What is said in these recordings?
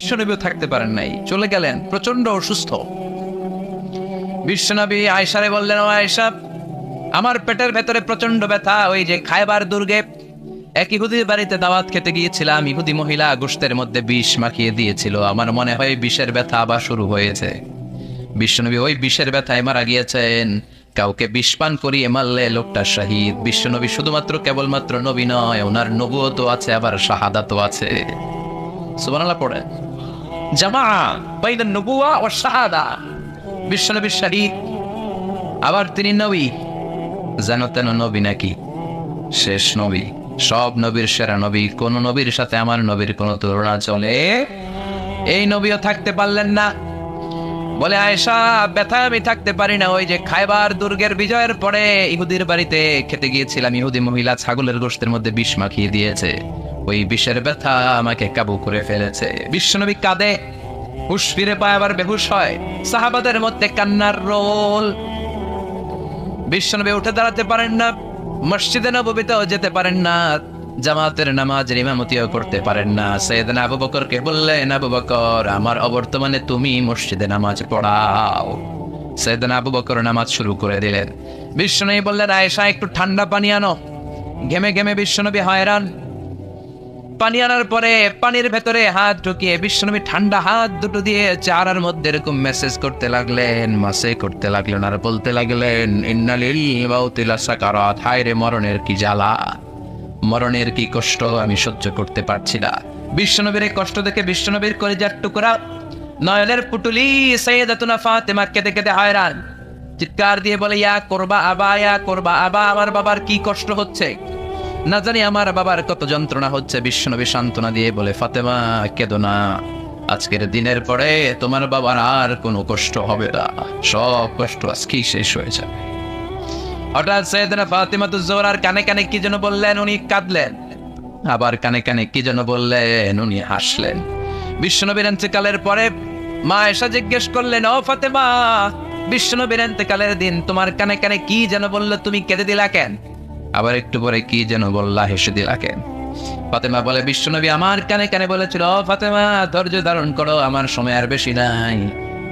বিশ্বনবীও থাকতে পারেন নাই, চলে গেলেন, প্রচন্ড অসুস্থ। বিশ্বনবী আয়েশারে বললেন, ও আয়েশা, আমার পেটের ভেতরে প্রচন্ড ব্যথা। ওই যে খায়বার দুর্গে এক ইহুদির বাড়িতে দাওয়াত খেতে গিয়েছিলাম, ইহুদি মহিলা গোশতের মধ্যে বিষ মাখিয়ে দিয়েছিল, আমার মনে হয় বিষের ব্যথা আবার শুরু হয়েছে। বিশ্বনবী ওই বিষের ব্যথায় মারা গিয়েছেন। কাউকে বিষ পান করিয়ে মারলে লোকটা শহীদ। বিশ্বনবী শুধুমাত্র কেবলমাত্র নবী নয়, ওনার নবুয়তও আছে, আবার শাহাদাতও আছে। সুবহানাল্লাহ পড়েন। জামা বাইনান নবুওয়া ওয়াশ শাহাদা। বিশ্বনবী শহীদ, আবার তিনি নবী। যেন তেন নবী নাকি? শেষ নবী, সব নবীর সেরা নবী। কোন নবীর সাথে আমার নবীর কোন তুলনা চলে? এই নবীও থাকতে পারলেন না। বলে, আয়েশা, ব্যথা আমি থাকতে পারি না। ওই যে খায়বার দুর্গের বিজয়ের পরে ইহুদির বাড়িতে খেতে গিয়েছিলাম, ইহুদি মহিলা ছাগলের গোশতের মধ্যে বিষ মাখিয়ে দিয়েছে, ওই বিষের ব্যথা আমাকে কাবু করে ফেলেছে। বিশ্বনবী কাঁদে, হুঁশ ফিরে পায়, আবার বেহুশ হয়। সাহাবাদের মধ্যে কান্নার রোল। বিশ্বনবী উঠে দাঁড়াতে পারেন না, মসজিদে নববীতেও যেতে পারেন না, জামাতের নামাজের ইমামতিও করতে পারেন না। সাইয়েদনা আবু বকরকে বললেন, আবু বকর, আমার অবর্তমানে তুমি মসজিদে নামাজ পড়াও। সাইয়েদনা আবু বকর নামাজ শুরু করে দিলেন। বিশ্বনবী বললেন, আয়েশা, একটু ঠান্ডা পানি আনো। ঘেমে ঘেমে বিশ্বনবী হয়রান। পানি আনার পরে পানির ভেতরে হাত ঢুকিয়ে বিশ্বনবী ঠান্ডা হাত দুটো দিয়ে চেহারার মধ্যে এরকম মেসেজ করতে লাগলেন, মাসে করতে লাগলেন, আর বলতে লাগলেন, ইন্না লিল মাউতি লাসাকারাত। হায় রে, মরণের কি জ্বালা, মরণের কি কষ্ট আমি সহ্য করতে পারছি না। বিশ্বনবীর এই কষ্ট দেখে বিশ্বনবীর কলিজার টুকরা নয়নের পুটুলি সাইয়েদাতুনা ফাতেমা কেঁদে কেঁদে হয়রান। চিৎকার দিয়ে বলে, ইয়া করবা আবা, ইয়া করবা আবা, আমার বাবার কি কষ্ট হচ্ছে, না জানি আমার বাবার কত যন্ত্রণা হচ্ছে। বিশ্বনবী সান্ত্বনা দিয়ে বলে, ফাতেমা, কেঁদো না, আজকের দিনের পরে তোমার বাবার আর কোনো কষ্ট হবে না, সব কষ্ট আজকেই শেষ হয়ে যাবে। হঠাৎ সাইয়েদনা ফাতিমাতুজ জোহরার কানে কানে কি যেন বললেন, উনি কাঁদলেন। আবার কানে কানে কি যেন বললেন, উনি হাসলেন। বিশ্বনবীর ইন্তেকালের পরে মা আয়েশা জিজ্ঞেস করলেন, ও ফাতেমা, বিশ্বনবীর ইন্তেকালের দিন তোমার কানে কানে কি যেন বললো, তুমি কেঁদে দিলা কেন? আবার একটু পরে কি যেন বললা, হেসে দিলা কেন? ফাতেমা বলে, বিশ্বনবী আমার কানে কানে বলেছিল, ও ফাতেমা, ধৈর্য ধারণ করো, আমার সময় আর বেশি নাই।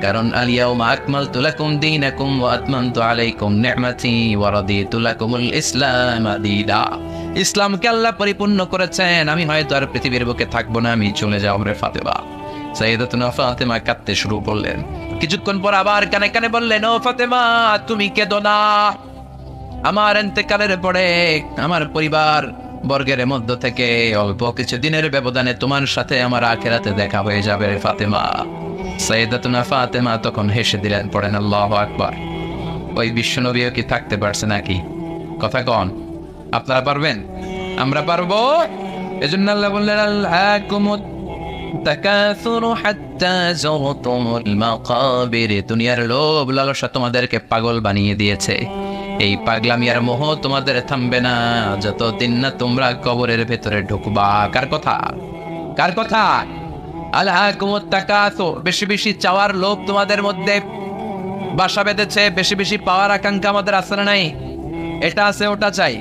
কারণ আলিয়াউমা আকমালতু লাকুম দীনাকুম ওয়া আতমামতু আলাইকুম নি'মাতি ওয়া রাদিতু লাকুমুল ইসলাম দীনা। ইসলামকে আল্লাহ পরিপূর্ণ করেছেন, আমি হয়তো আর পৃথিবীর বুকে থাকবো না, আমি চলে যাবো রে ফাতেমা। সাইয়েদাতুনা ফাতেমা কাঁদতে শুরু করলেন। কিছুক্ষণ পর আবার কানে কানে বললেন, ও ফাতেমা, তুমি কেঁদো না, আমার ইন্তেকালের পরে আমার পরিবার বর্গের মধ্য থেকে অল্প কিছু দিনের ব্যবধানে তোমার সাথে আমার আখিরাতে দেখা হয়ে যাবে রে ফাতেমা। সাইয়েদাতুনা ফাতেমা তখন হেসে দিলেন, পড়েন আল্লাহু আকবার। ওই বিশ্বনবীও কি থাকতে পারছে নাকি? কথা কন, আপনারা পারবেন? আমরা পারবো? এজন্য আল্লাহ বললেন, আল্লাহকুমুত তাকাসুরু হাত্তা যুরতুমুল মাকাবির। দুনিয়ার লোভ লালসা তোমাদেরকে পাগল বানিয়ে দিয়েছে। এই পাগলামি আর মোহ তোমাদের থামবে না যতদিন না তোমরা কবরের ভেতরে ঢুকবা। কার কথা? কার কথা? আলহাকুমুত তাকাসুর, বেশি বেশি চাওয়ার লোভ তোমাদের মধ্যে বাসা বেঁধেছে। বেশি বেশি পাওয়ার আকাঙ্ক্ষা আমাদের আছে না নাই? এটা আছে, ওটা চাই,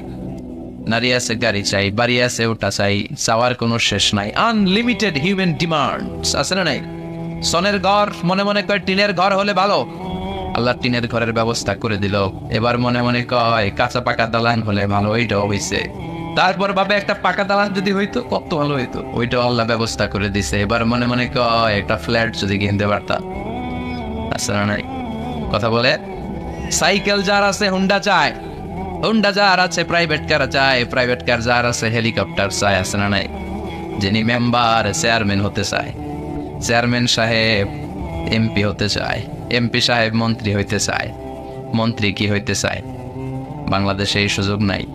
নারী আছে, গাড়ি চাই, বাড়ি আছে, ওটা চাই, চাওয়ার কোনো শেষ নাই। আনলিমিটেড হিউম্যান ডিমান্ডস আছে না নাই? সনের ঘর মনে মনে কয় টিনের ঘর হলে ভালো, আল্লাহ টিনের ঘরের ব্যবস্থা করে দিল। এবার মনে মনে কয় কাঁচা পাকা দালান হলে ভালো, ওইটাও হইছে। তারপর ভাবে একটা পাকা দালান যদি হইতো কত ভালো হইতো, ওইটাও আল্লাহ ব্যবস্থা করে দিছে। এবার মনে মনে কয় একটা ফ্ল্যাট যদি কিনতে পারতাম, আছে না নাই? কথা বলে। সাইকেল যার আছে হুন্ডা চায়, হুন্ডা যার আছে প্রাইভেট কার চায়, প্রাইভেট কার যার আছে হেলিকপ্টার চায়, আছে না নাই? যিনি মেম্বার চেয়ারম্যান হতে চায়, চেয়ারম্যান সাহেব এমপি হতে চায়, এমপি সাহেব মন্ত্রী হইতে চায়, মন্ত্রী কি হইতে চায়? বাংলাদেশে এই সুযোগ নাই।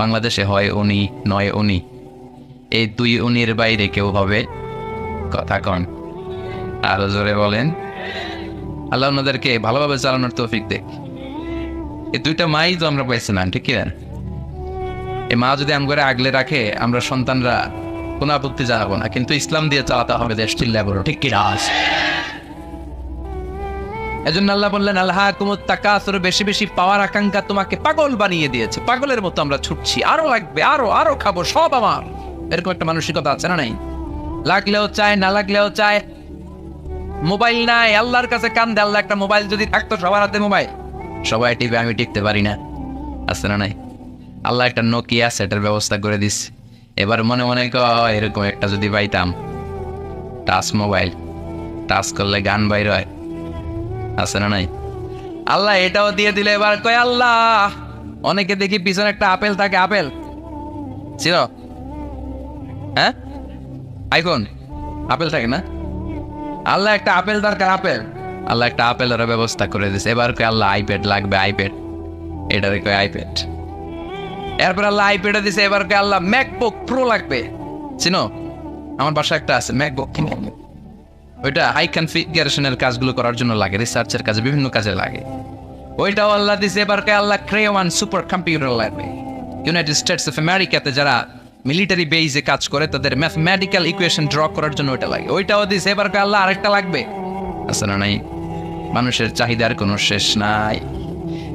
বাংলাদেশে হয় উনি নয় উনি, এই দুই উনির বাইরে কেউ হবে? কথা কন, আরো জোরে বলেন। আল্লাহ ওনাদেরকে ভালোভাবে চালানোর তৌফিক দেখ। এই দুইটা মাই তো আমরা পাইছি না, ঠিক কিনা? এই মা যদি আমগরে আগলে রাখে, আমরা সন্তানরা কোনো আপত্তি জানাবো না, কিন্তু ইসলাম দিয়ে চালাতে হবে দেশ, চিল্লায় বলো ঠিক কিনা? এজন্য আল্লাহ বললেন, আলহাকুমুত তাকাসুর, বেশি বেশি পাওয়ার আকাঙ্ক্ষা তোমাকে পাগল বানিয়ে দিয়েছে। পাগলের মতো আমরা ছুটছি, আরো লাগবে, আরো আরো খাবো, সব আমার, এরকম একটা মানসিকতা আছে না নাই? লাগলেও চায়, না লাগলেও চায়। মোবাইল নাই, আল্লাহর কাছে কান্দে, আল্লাহ একটা মোবাইল যদি থাকতো, সবার হাতে মোবাইল, সবাই টিপে, আমি টিপতে পারি না। আছে না নাই? আল্লাহ একটা নোকিয়া সেটের ব্যবস্থা করে দিস। এবার মনে মনে কয় এরকম একটা যদি পাইতাম, টাচ মোবাইল, টাচ করলে গান বাইর হয়। আছে না নাই? আল্লাহ এটাও দিয়ে দিলে এবার কয় আল্লাহ, অনেকে দেখি পিছনে একটা আপেল থাকে, আপেল ছিল, হ্যাঁ আইফোন আপেল থাকে না, আল্লাহ একটা আপেল দরকার, আপেল, আল্লাহ একটা আপেলের ব্যবস্থা করে দিছে। এবার কয় আল্লাহ আইপ্যাড লাগবে, আইপ্যাড, এটারে কয় আইপ্যাড। এরপর আল্লাহ আইপ্যাডে দিছে, এবার কয় আল্লাহ ম্যাকবুক প্রো লাগবে। চিনো? আমার বাসায় একটা আছে ম্যাকবুক, ওইটা হাই কনফিগারেশনের কাজগুলো করার জন্য লাগে, রিসার্চের কাজে, বিভিন্ন কাজে লাগে। ওইটাও আল্লাহ দিছে। এবার কয় আল্লাহ ক্রেওয়ান সুপার কম্পিউটার লাগবে। ইউনাইটেড স্টেটস অফ আমেরিকাতে যারা মিলিটারি বেইজে কাজ করে তাদের ম্যাথমেটিক্যাল ইকুয়েশন ড্র করার জন্য ওইটা লাগে, ওইটাও দিছে। এবার কয় আল্লাহ আরেকটা লাগবে। আছে না নাই? মানুষের চাহিদার কোনো শেষ নাই।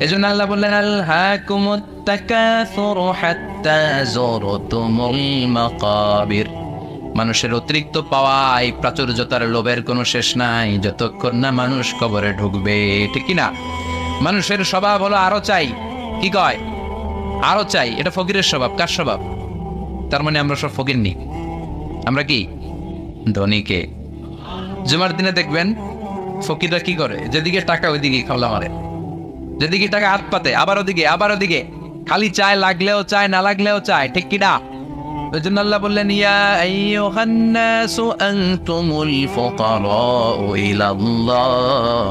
এজন্য আল্লাহ বললেন আলহাকুমুত তাকাসুরু হাত্তা যুরতুমুল মাকাবির। মানুষের অতিরিক্ত পাওয়ায় প্রাচুর্যতার লোভের কোনো শেষ নাই, যতক্ষণ না মানুষ কবরে ঢুকবে। ঠিক কি না? মানুষের স্বভাব হলো আরো চাই। কি কয়? আরো চাই। এটা ফকিরের স্বভাব। কার স্বভাব? তার মানে আমরা সব ফকির নি, আমরা কি ধনীকে। জুমার দিনে দেখবেন ফকিররা কি করে, যেদিকে টাকা ওইদিকে খাওলা মারে, যেদিকে টাকা হাত পাতে, আবার ওদিকে, আবার ওদিকে, খালি চায়, লাগলেও চায়, না লাগলেও চায়। ঠিক কি না? ওই জন্য আল্লাহ বললেন ইয়া আইয়ুহান নাসু আনতুমুল ফুকারাউ ইলাল্লাহ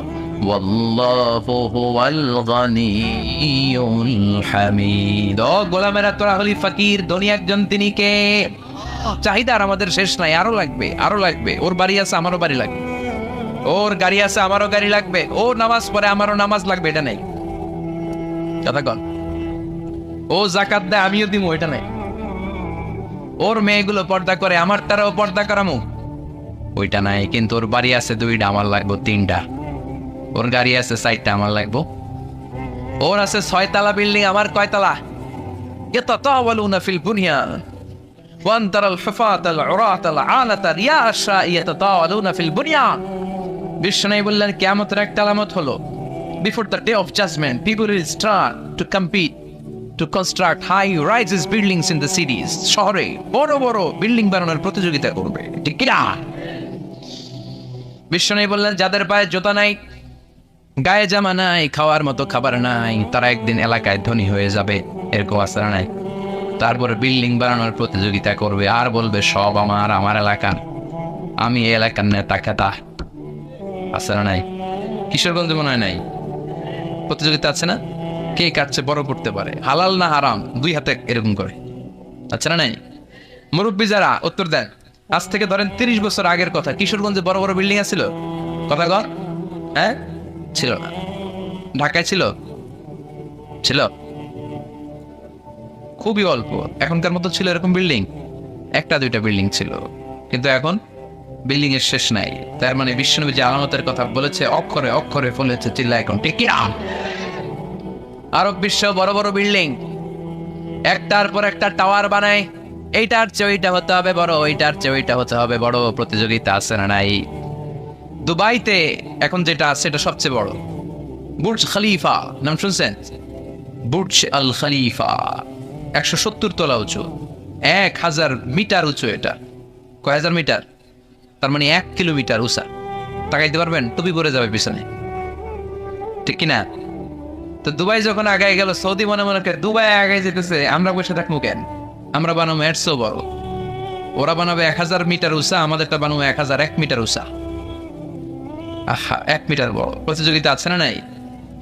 ওয়াল্লাহু হুয়াল গানিয়ুল হামিদ। ও গোলামেরা, তোরা হলি ফকির, ধনী একজন তিনি কে। চাহিদার আমাদের শেষ নাই, আরো লাগবে, আরো লাগবে। ওর বাড়ি আছে, আমারও বাড়ি লাগবে, ওর গাড়ি আছে, আমারও গাড়ি লাগবে, ও নামাজ পড়ে, আমারও নামাজ লাগবে, এটা নেই। কথা কন। ও যাকাত দেয়, আমিও দিব, এটা নেই। ওর মেয়েগুলো পর্দা করে, আমার তারাও পর্দা করামু, ওইটা নাই। কিন্তু ওর বাড়ি আছে 2টা, আমার লাগবো 3টা। ওর গাড়ি আছে 4টা, আমার লাগবো। ওর আছে 6 তলা বিল্ডিং, আমার কয়তলা? ইয়াতাতাওয়ালুনা ফিল বুনিয়ান ওয়ান তারাল হুফাতাল উরাতাল আলাতা রিয়াশা ইয়াতাতাওয়ালুনা ফিল বুনিয়ান। বিষ্ণু বললেন কিয়ামতের একটা আলামত হলো, before the day of judgement people will start to compete to construct high rises buildings in the cities. শহরে বড় বড় বিল্ডিং বানানোর প্রতিযোগিতা করবে। ঠিক কি না? বিষ্ণু বললেন যাদের পায়ে জুতা নাই, গায়ে জামা নাই, খাওয়ার মতো খাবার নাই, তারা একদিন এলাকায় ধনী হয়ে যাবে। এরকম আসারা নাই। তারপরে বিল্ডিং বানানোর প্রতিযোগিতা করবে, আর বলবে সব আমার, আমার এলাকার, আমি এই এলাকার নেতা খেতা। আসারা নাই? কিশোরগঞ্জ মনে হয় নাই, প্রতিযোগিতা আছে না? কে কাটছে বড় করতে পারে, হালাল না হারাম, 2 হাতে এরকম করে। আচ্ছা না নাই? মুরব্বী যারা উত্তর দেন, আজ থেকে ধরেন 30 বছর আগের কথা, কিশোরগঞ্জে বড় বড় বিল্ডিং আছিল? কথা কর। হ্যাঁ, ছিল না। ঢাকায় ছিল? ছিল খুবই অল্প। এখনকার মতো ছিল এরকম বিল্ডিং? 1-2টা বিল্ডিং ছিল। কিন্তু এখন বিল্ডিং এর শেষ নাই। তার মানে বিশ্বনবী যে আলামতের কথা বলেছে, অক্ষরে অক্ষরে ফলেছে, চিল্লা এখন ঠিক কি না? আরব বিশ্ব বড় বড় বিল্ডিং, একটার পর একটা টাওয়ার বানায়, এইটার চেয়ে ওইটা হতে হবে বড়, ওইটার চেয়ে ওইটা হতে হবে বড়, প্রতিযোগিতা আছে না নাই? দুবাইতে এখন যেটা আছে এটা সবচেয়ে বড়, বুর্জ খলিফা, নাম শুনছেন? বুর্জ আল খলিফা 170 তলা উঁচু, 1000 মিটার উঁচু। এটা কয় হাজার মিটার? তার মানে 1 কিলোমিটার উঁচা। তাকাইতে পারবেন? টুপি পরে যাবে পিছনে। ঠিক কিনা? তো দুবাই যখন আগায় গেল, সৌদি মনে মনে করে দুবাই আগায় যেতেছে, আমরা বসে থাকবো কেন? আমরা বানাবো 100 বড়। ওরা বানাবে 1000 মিটার উঁচা, আমাদেরটা বানাবো 1001 মিটার উঁচা। আহা, 1 মিটার বড়। প্রতিযোগিতা আছে না নাই?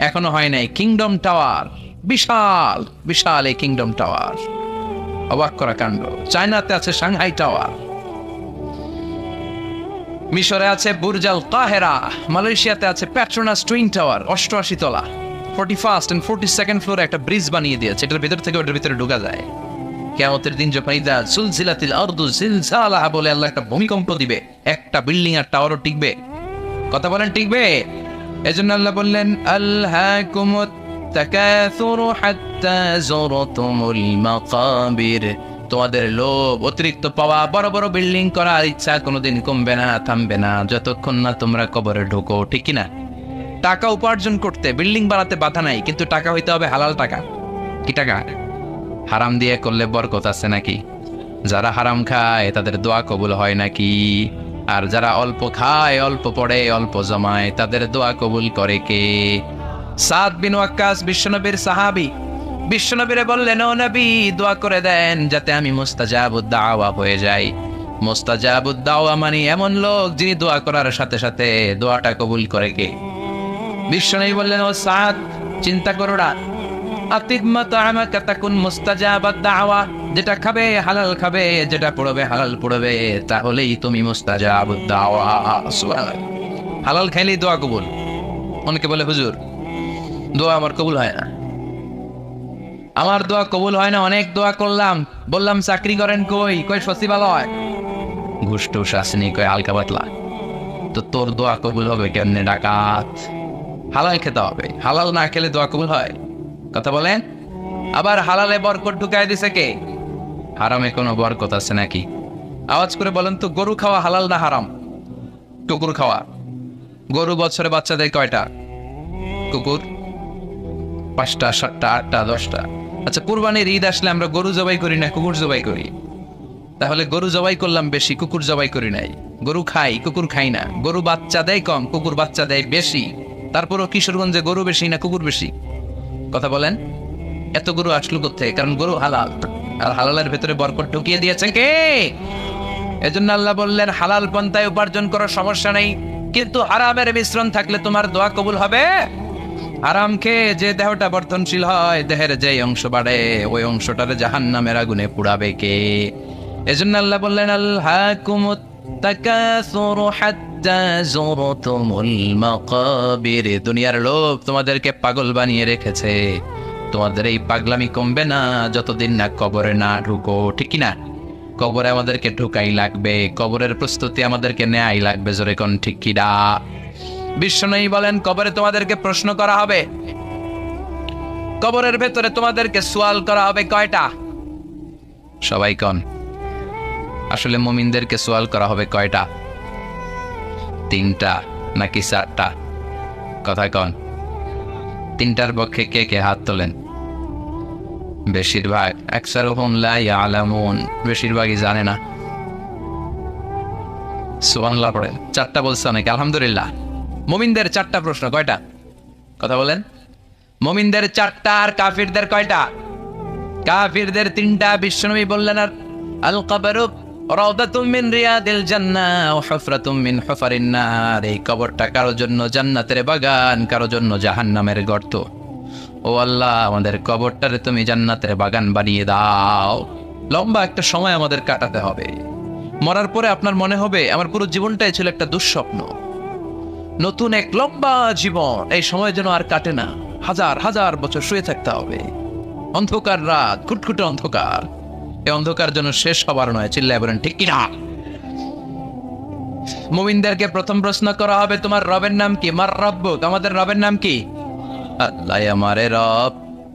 এখনো হয় নাই। কিংডম টাওয়ার, বিশাল বিশাল এই কিংডম টাওয়ার, অবাক করা কাণ্ড। চায়নাতে আছে সাংহাই টাওয়ার, মিশরে আছে বুর্জ আল কাহেরা, মালয়েশিয়াতে আছে পেট্রোনাস টুইন টাওয়ার 88 তলা, 41st and 42nd ফ্লোরে একটা ব্রিজ বানিয়ে দিয়েছে, এটার ভিতর থেকে ওটার ভিতরে ঢোকা যায়। কিয়ামতের দিন যখন ইদা সুলজিলাতিল আরদু জিলজালাহা বলে আল্লাহ একটা ভূমিকম্প দিবে, একটা বিল্ডিং আর টাওয়ারও টিকবে? কথা বলেন, টিকবে? এজন্য আল্লাহ বললেন আলহাকুমুত তাকাসুরু হাত্তা যুরতুমুল মাকাবির তোমাদের লোভ, অতিরিক্ত পাওয়া, বড় বড় বিল্ডিং করার ইচ্ছা কোনোদিন কমবে না, থামবে না যতক্ষণ না তোমরা কবরে ঢোকো, ঠিক কিনা? টাকা উপার্জন করতে বিল্ডিং বানাতে বাধা নাই, কিন্তু টাকা হইতে হবে হালাল টাকা। কি টাকা? হারাম দিয়ে করলে বরকত আছে নাকি? যারা হারাম খায় তাদের দোয়া কবুল হয় নাকি? আর যারা অল্প খায়, অল্প পড়ে, অল্প জমায়, তাদের দোয়া কবুল করে কে? সাদ বিন ওয়াক্কাস বিশ্বনবীর সাহাবী, বিশ্বনবীরে বললেন, ও নবী, দোয়া করে দেন যাতে আমি মুস্তাজাবুদ দাওয়া হয়ে যাই। মুস্তাজাবুদ দাওয়া মানে এমন লোক যিনি দোয়া করার সাথে সাথে দোয়াটা কবুল করে কে? বিশ্বনবী বললেন, ও সাদ, চিন্তা করো না, আতিমা তাআমাকা তাকুন মুস্তাজাবাদ দাওয়া, যেটা খাবে হালাল খাবে, যেটা পড়বে হালাল পড়বে, তাহলেই তুমি মুস্তাজাবুদ দাওয়া। সুবহানাল্লাহ। হালাল খাইলেই দোয়া কবুল। অনেকে বলে, হুজুর দোয়া আমার কবুল হয় না, আমার দোয়া কবুল হয় না, অনেক দোয়া করলাম, বললাম চাকরি করেন, কই সচিবালয়, ঘুষ টুস আসেনি, কই হালকা পাতলা। তো তোর দোয়া কবুল হবে কেমনে? ডাকাত। হালাল খেতে হবে, হালাল না খেলে দোয়া কবুল হয়? কথা বলেন। আবার হালালে বরকত ঢুকাই দিছে কে? হারামে কোনো বরকত আছে নাকি? আওয়াজ করে বলেন তো, গরু খাওয়া হালাল না হারাম? কুকুর খাওয়া। গরু বছরে বাচ্চা দেয় কয়টা? কুকুর 5টা, 7টা, 8টা, 10টা। আচ্ছা, কুরবানির ঈদ আসলে আমরা গরু জবাই করি না কুকুর জবাই করি? তাহলে গরু জবাই করলাম বেশি, কুকুর জবাই করি নাই। গরু খাই, কুকুর খাই না। গরু বাচ্চা দেয় কম, কুকুর বাচ্চা দেয় বেশি। তারপরও কিশোরগঞ্জে গরু বেশি না কুকুর বেশি? কথা বলেন। এত গরু আসলো কোথায়? কারণ গরু হালাল, আর হালালের ভেতরে বরকত ঢুকিয়ে দিয়েছে কে? এজন্য আল্লাহ বললেন, হালাল পন্থায় উপার্জন করার সমস্যা নেই, কিন্তু হারামের মিশ্রণ থাকলে তোমার দোয়া কবুল হবে। হারাম খেয়ে যে দেহটা বর্ধনশীল হয়, দেহের যে অংশ বাড়ে, ওই অংশটারে জাহান্নামের আগুনে পুড়াবে কে? এজন্য আল্লাহ বললেন, আলহাকুমুত তাকাসুরু হাত্তা যুরতুমুল মাকাবির। দুনিয়ার লোভ তোমাদেরকে পাগল বানিয়ে রেখেছে। তোমাদের এই পাগলামি কমবে না যতদিন না কবরে না ঢুকো, ঠিক কি না? কবরে আমাদেরকে ঢুকাই লাগবে, কবরের প্রস্তুতি আমাদেরকে নেয়াই লাগবে। জোরে কোন ঠিক কি না? বিশ্বনবী বলেন, কবরে তোমাদেরকে প্রশ্ন করা হবে, কবরের ভেতরে তোমাদেরকে সওয়াল করা হবে কয়টা? সবাই কোন? আসলে মুমিনদেরকে সওয়াল করা হবে কয়টা? 3টা নাকি 4টা? কথা কোন? 3টার পক্ষে কে কে হাত তোলেন? বেশিরভাগ। আকসারুহুম লা ইয়ালামুন, বেশিরভাগই জানে না। সুবহানাল্লাহ পড়েন। 4টা বলছে অনেকে, আলহামদুলিল্লাহ। মুমিনদের 4টা প্রশ্ন, কয়টা? কথা বলেন। মুমিনদের 4টা, আর কাফিরদের কয়টা? কাফিরদের 3টা। বিশ্বনবী বললেন, আর আল কবরু রাউদাতুম মিন রিয়াদিল জান্নাহ ওয়া হুফরাতুম মিন হুফারিন নার। এই কবরটা কারো জন্য জান্নাতের বাগান, কারো জন্য জাহান্নামের গর্ত। ও আল্লাহ, আমাদের কবরটারে তুমি জান্নাতের বাগান বানিয়ে দাও। লম্বা একটা সময় আমাদের কাটাতে হবে। মরার পরে আপনার মনে হবে আমার পুরো জীবনটাই ছিল একটা দুঃস্বপ্ন। নতুন এক লম্বা জীবন, এই সময় যেন আর কাটে না। হাজার হাজার বছর শুয়ে থাকতে হবে। অন্ধকার রাত, খুটখুটে অন্ধকার। এই অন্ধকার যেন শেষ হবার নয়। চিল্লায় বলেন ঠিক কিনা? মুমিনদেরকে প্রথম প্রশ্ন করা হবে, তোমার রবের নাম কি? মার রব্বুক, আমাদের রবের নাম কি? আল্লাহ আমারে রব,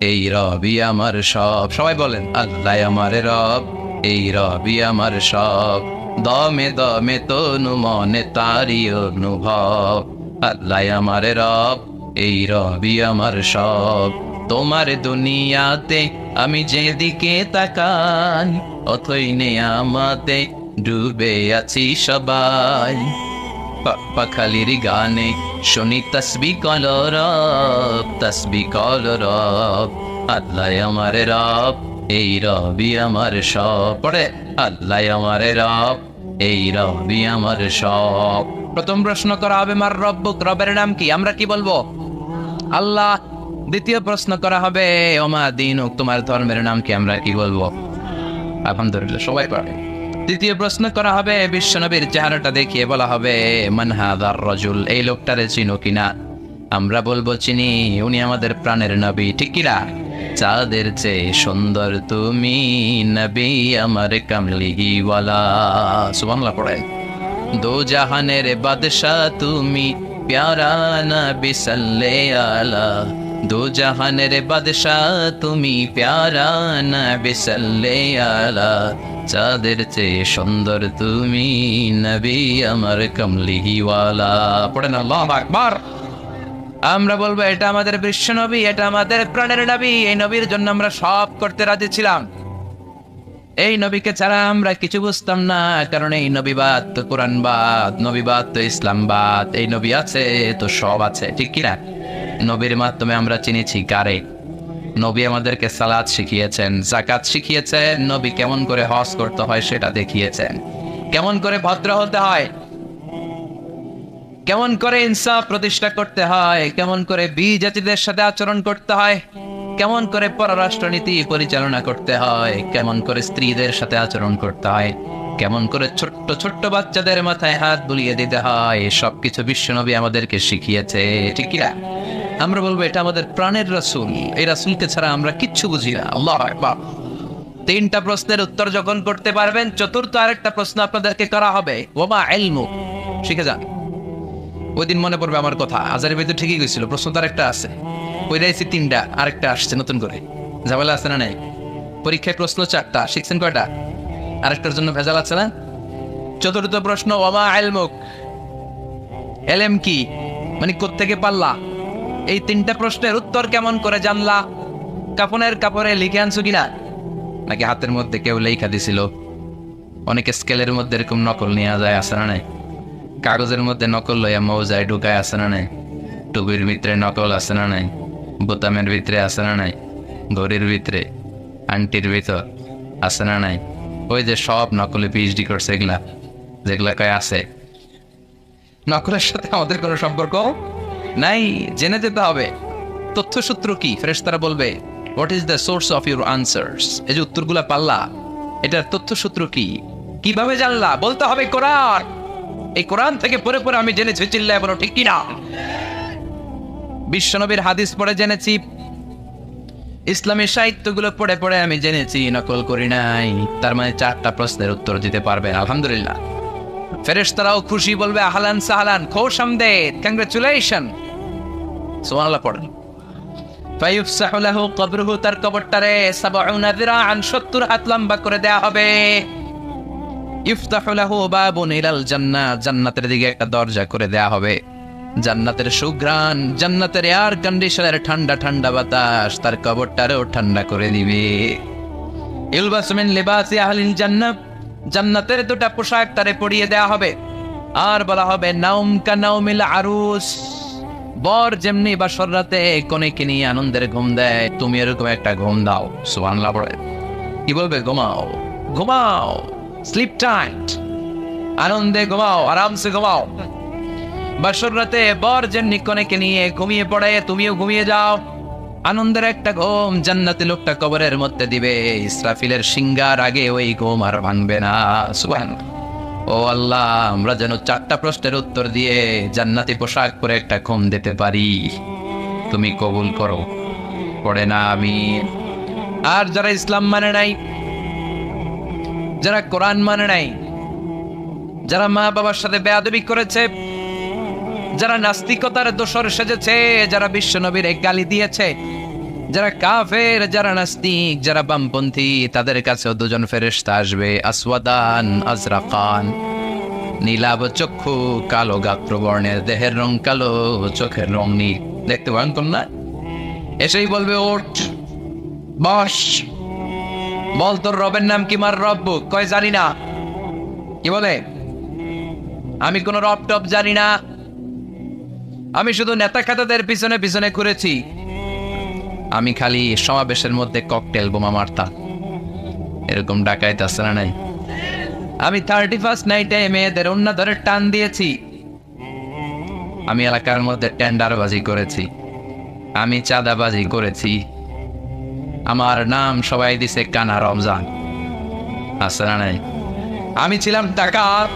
এই রবই আমার সব। সবাই বলেন, আল্লাহ আমারে রব, এই রবই আমার সব। দমে দমে তনু মনে তারি অনুভব। আল্লাহ আমারে রব, এই রবই আমার সব। তোমার দুনিয়াতে আমি যেদিকে তাকাই, অথই নেয়ামতে ডুবে আছি সবাই। পাখালির গানে শুনি তসবিহ কল রব, তসবিহ কল রব। আল্লাহ আমার রব, এই রবি আমার সব। পড়ে, আল্লাহ আমার রব, এই রবি আমার সব। প্রথম প্রশ্ন করা হবে, মার রব্বুক, রবের নাম কি? আমরা কি বলবো? আল্লাহ। দ্বিতীয় প্রশ্ন করা হবে, ওমা দীনুক, তোমার ধর্মের নাম কি? আমরা কি বলবো? আলহামদুলিল্লাহ, সবাই পারে। তৃতীয় প্রশ্ন করা হবে, বিশ্বনবীর চেহারাটা দেখিয়ে বলা হবে, মান হাযার রাজুল, এই লোকটারে চিনো কিনা? আমরা বলবো চিনি, উনি আমাদের প্রাণের নবী, ঠিক কিনা? চাঁদের চেয়ে সুন্দর তুমি, নবী আমার কামলিহি ওয়ালা। সুবহানাল্লাহ পড়েন। দো জাহানের বাদশা তুমি, প্যারা নবী সাল্লে আলা। দু জাহানের বাদশাহ তুমি, প্যারা নবী সাল্লাল্লাহু আলা, চাঁদের চেয়ে সুন্দর তুমি নবী আমার কমলিওয়ালা। পড়েন আল্লাহু আকবার। আমরা বলবো এটা আমাদের বিশ্ব নবী, এটা আমাদের প্রাণের নবী, এই নবীর জন্য আমরা সব করতে রাজি ছিলাম। এই নবীকে ছাড়া আমরা কিছু বুঝতাম না, কারণ এই নবীবাদ তো কোরআনবাদ, নবীবাদ তো ইসলামবাদ। এই নবী আছে তো সব আছে, ঠিক কিনা? নবীর মাধ্যমে আমরা চিনেছি কারে। নবী আমাদেরকে সালাত শিখিয়েছেন, যাকাত শিখিয়েছেন, নবী কেমন করে হজ করতে হয় সেটা দেখিয়েছেন, কেমন করে ভদ্র হতে হয়, কেমন করে ইনসাফ প্রতিষ্ঠা করতে হয়, কেমন করে বিজাতিদের সাথে আচরণ করতে হয়, কেমন করে পররাষ্ট্রনীতি পরিচালনা করতে হয়, কেমন করে স্ত্রীদের সাথে আচরণ করতে হয়, কেমন করে ছোট্ট ছোট্ট বাচ্চাদের মাথায় হাত বুলিয়ে দিতে হয়, সবকিছু বিশ্বনবী আমাদেরকে শিখিয়েছে, ঠিক কি না? আমরা বলবো এটা আমাদের প্রাণের রাসূল, এই রাসূলকে ছাড়া আমরা কিচ্ছু বুঝি না। আল্লাহু আকবার। তিনটা প্রশ্নের উত্তর যখন করতে পারবেন, চতুর্থ আরেকটা প্রশ্ন আপনাদেরকে করা হবে, ওমা ইলমু, শিখে যান। ওই দিন মনে পড়বে আমার কথা, আজারি ভাই তো ঠিকই গেছিল, প্রশ্ন তো আরেকটা আছে, ওই রাইছি তিনটা, আরেকটা আসছে নতুন করে, ঝামেলা আছে না নাই? পরীক্ষায় প্রশ্ন 4টা, শিখছেন কয়টা? আরেকটার জন্য ভেজাল আছে না? চতুর্থ প্রশ্ন, ওমা ইলমুক, এলএম কি, মানে কোত্থেকে পারলা? এই তিনটা প্রশ্নের উত্তর কেমন করে জানলা? কাফনের কাপড়ে লিখে আনছো কিনা, নাকি হাতের মধ্যে কেউ লেখা দিছিল? অনেকে স্কেলের মধ্যে এরকম নকল নিয়ে যায়, আছে না নাই? কাগজের মধ্যে নকল লইয়া মৌজায় ঢুকায়, আছে না নাই? টুবির ভিতরে নকল, আছে না নাই? বোতামের ভিতরে, আছে না নাই? ঘড়ির ভিতরে, আন্টির ভিতর, আছে না নাই? ওই যে সব নকলে পিএইচডি করছে, এগুলা যেগুলা কয় আছে। নকলের সাথে আমাদের কোনো সম্পর্ক নাই, জেনে যেতে হবে তথ্যসূত্র কি। ফেরেশতারা বলবে, what is the source of your answers? এই যে উত্তরগুলা পাল্লা, এটার তথ্যসূত্র কি, কিভাবে জানলা? বলতে হবে কোরআন। এই কোরআন থেকে পড়ে পড়ে আমি জেনেছি, চিল্লায় বলো ঠিক কিনা? বিশ্বনবীর হাদিস পড়ে জেনেছি, ইসলামের সাহিত্যগুলো পড়ে পড়ে আমি জেনেছি, নকল করি নাই। তার মানে 4টা প্রশ্নের উত্তর দিতে পারবেন, আলহামদুলিল্লাহ। ফেরেশতারাও খুশি, বলবে আহলান সাহলান, খোশ আমদেদ, কংগ্রাচুলেশন, সুবহানাল্লাহ পড়েন। ফায়ুফসাহু লাহু কবরুহু, তার কবরটারে 70 যিরাআন, 70 হাত লম্বা করে দেয়া হবে। ইফতাহু লাহু বাবুন ইলাল জান্নাহ, জান্নাতের দিকে একটা দরজা করে দেয়া হবে। জান্নাতের সুঘ্রাণ, জান্নাতের এয়ার কন্ডিশনের ঠান্ডা ঠান্ডা বাতাস তার কবরটারেও ঠান্ডা করে দিবে। ইলবাসু মিন লিবাসি আহলিল জান্নাহ, জান্নাতের 2টা পোশাক তারে পরিয়ে দেয়া হবে। আর বলা হবে নাউম কা নাউমিল আরুস, বর যেমনি বাসর রাতে কনেকে নিয়ে আনন্দের ঘুম দেয়, তুমি এরকম একটা ঘুম দাও। সুবহানাল্লাহ পড়ে। কি বলবে? ঘুমাও, ঘুমাও, স্লিপ টাইট, আনন্দে ঘুমাও, আরামসে ঘুমাও। বাসর রাতে বর যেমনি কনেকে নিয়ে ঘুমিয়ে পড়ে, তুমিও ঘুমিয়ে যাও, আনন্দের একটা ঘুম জান্নাতি লোকটা কবরের মধ্যে দিবে। ইসরাফিলের সিংহার আগে ওই ঘুম আর ভাঙবে না। সুবহানাল্লাহ। ও আল্লাহ, আমরা যেন 4টা প্রশ্নের উত্তর দিয়ে জান্নাতি পোশাক পরে একটা ঘুম দিতে পারি, তুমি কবুল করো। পড়ে না আমি। আর যারা ইসলাম মানে নাই, যারা কোরআন মানে নাই, যারা মা বাবার সাথে বেয়াদবি করেছে, যারা নাস্তিকতার দোষর সেজেছে, যারা বিশ্বনবীর গালি দিয়েছে, যারা কাফের, যারা নাস্তিক, যারা বামপন্থী, তাদের কাছেও 2জন ফেরেশতা আসবে, আসওয়াদান আজরাকান, নীলাভ চক্ষু, কালো গাত্রবর্ণের, দেহের রং কালো, চোখের রং নীল, দেখতে ভয়ঙ্কর না? এসেই বলবে, ওঠ, বস, বল তোর রবের নাম কি? মার রব্বু, কয় জানি না। কি বলে? আমি কোন রব টব জানি না, আমি শুধু নেতা খাতাদের পিছনে পিছনে ঘুরেছি, আমি খালি সমাবেশের মধ্যে ককটেল বোমা মারতাম। এরকম ডাকাইত আছে না নাই? আমি 31st নাইটে মেয়েদের ওন্না ধরে টান দিয়েছি, আমি এলাকার মধ্যে টেন্ডারবাজি করেছি, আমি চাঁদাবাজি করেছি, আমার নাম সবাই দিছে কানা রমজান, আছে না নাই? আমি ছিলাম ডাকাত,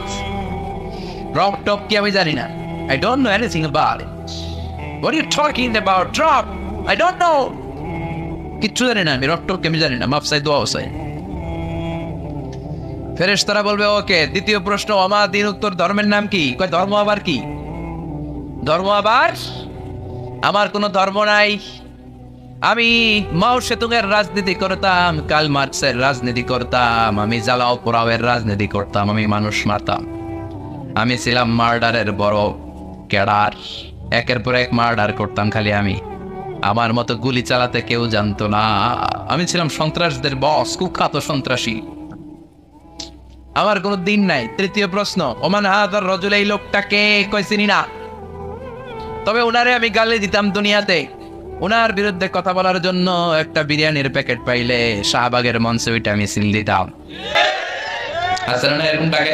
রব টপ কি আমি জানি না। I don't know anything about it. What are you talking about? Drop! I don't know. কিচ্ছু জানি না আমি, রব টপ কি আমি জানি না। মাফসাই দোয়া হোসাই। ফেরেশতারা বলবে, ওকে, দ্বিতীয় প্রশ্ন, ওমা দিন, উত্তর ধর্মের নাম কি? কয় ধর্ম আবার কি? ধর্ম আবার? আমার কোনো ধর্ম নাই, আমি মাও সেতুংয়ের রাজনীতি করতাম, কার্ল মার্কসের রাজনীতি করতাম, আমি জ্বালাও পোড়াওয়ের রাজনীতি করতাম, আমি মানুষ মারতাম। আমি ছিলাম মার্ডারের বড় ক্যাডার, একের পর এক মার্ডার করতাম খালি আমি। আমার মতো গুলি চালাতে কেউ জানতো না। আমি ছিলাম সন্ত্রাসদের বস, কুখ্যাত সন্ত্রাসী। আমার কোনো দিন নাই। তৃতীয় প্রশ্ন, ওমান হাদার রজুল, এই লোকটাকে কই চিনি না, তবে ওনারে আমি গালি দিতাম দুনিয়াতে। ওনার বিরুদ্ধে কথা বলার জন্য একটা বিরিয়ানির প্যাকেট পাইলে শাহবাগের মঞ্চে ওইটা আমি সিল দিতাম। আসলে না এরকমটাকে